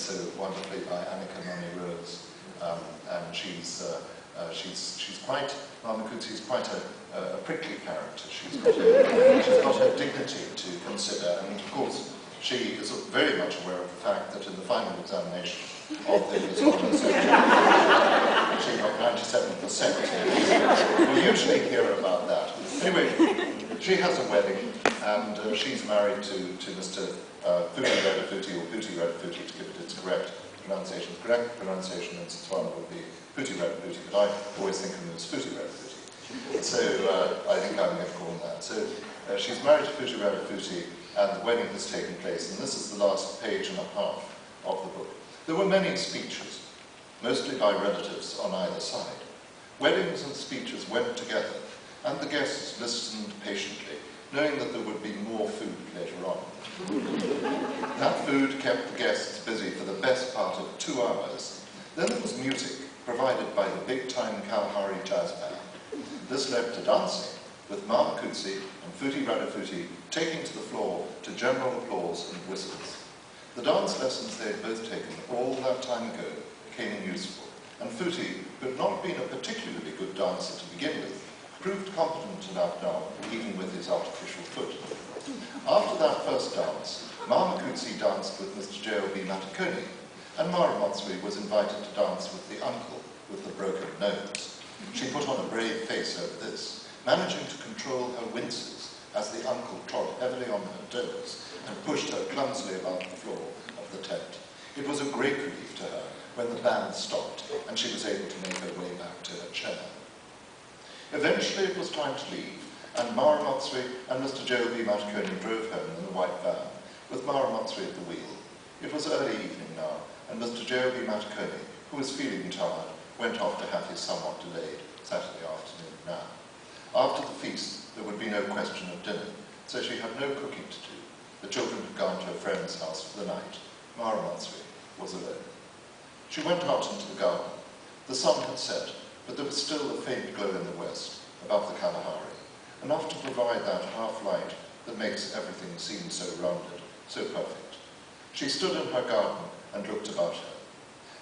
so wonderfully by Annika Noni-Rose, and she's quite, Mama Coetzee is quite a prickly character. She's got her dignity to consider, and of course she is very much aware of the fact that in the final examination of the honours she got 97%. We usually hear about that. Anyway, she has a wedding, and she's married to Mr. Futi Radafuti, or Futi Radafuti to give it its correct pronunciation. The correct pronunciation in Setswana would be Futi Radafuti, but I always think of him as Futi Radafuti. So I think I'm going to call him that. So she's married to Futi Radafuti, and the wedding has taken place, and this is the last page and a half of the book. There were many speeches, mostly by relatives on either side. Weddings and speeches went together, and the guests listened patiently, knowing that there would be more food later on. That food kept the guests busy for the best part of 2 hours. Then there was music, provided by the big-time Kalahari jazz band. This led to dancing, with Mama Coetzee and Futi Radafuti taking to the floor to general applause and whistles. The dance lessons they had both taken all that time ago became useful, and Futi, who had not been a particularly good dancer to begin with, proved competent enough now, even with his artificial foot. After that first dance, Mama Coetzee danced with Mr. J.O.B. Matakoni, and Mara Motsui was invited to dance with the uncle with the broken nose. She put on a brave face over this, managing to control her winces as the uncle trod heavily on her toes and pushed her clumsily about the floor of the tent. It was a great relief to her when the band stopped and she was able to make her way back to her chair. Eventually it was time to leave, and Mara Motsui and Mr. J.O.B. Matakoni drove home in the white van, with Mara Motsui at the wheel. It was early evening now, and Mr. J.O.B. Matakoni, who was feeling tired, went off to have his somewhat delayed Saturday afternoon nap. After the feast, there would be no question of dinner, so she had no cooking to do. The children had gone to a friend's house for the night. Mara Motsui was alone. She went out into the garden. The sun had set, but there was still a faint glow in the west, above the Kalahari, enough to provide that half-light that makes everything seem so rounded, so perfect. She stood in her garden and looked about her.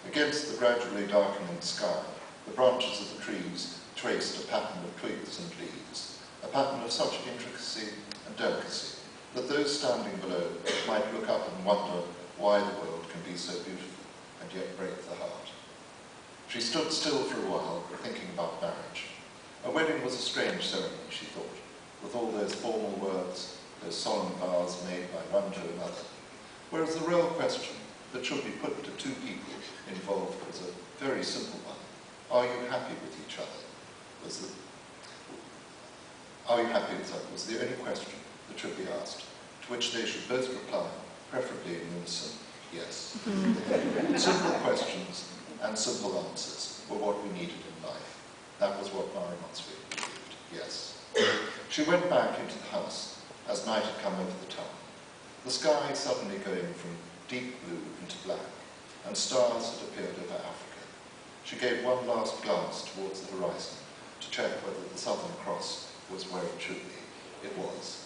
Against the gradually darkening sky, the branches of the trees traced a pattern of twigs and leaves, a pattern of such intricacy and delicacy that those standing below might look up and wonder why the world can be so beautiful and yet break the heart. She stood still for a while, thinking about marriage. A wedding was a strange ceremony, she thought, with all those formal words, those solemn vows made by one to another, whereas the real question that should be put to 2 people involved was a very simple one. Are you happy with each other? Are you happy with each other? Was the only question that should be asked, to which they should both reply, preferably in unison, yes. Simple questions and simple answers were what we needed in life. That was what Mara Motsui believed, yes. She went back into the house as night had come over the town, the sky suddenly going from deep blue into black, and stars had appeared over Africa. She gave one last glance towards the horizon to check whether the Southern Cross was where it should be. It was.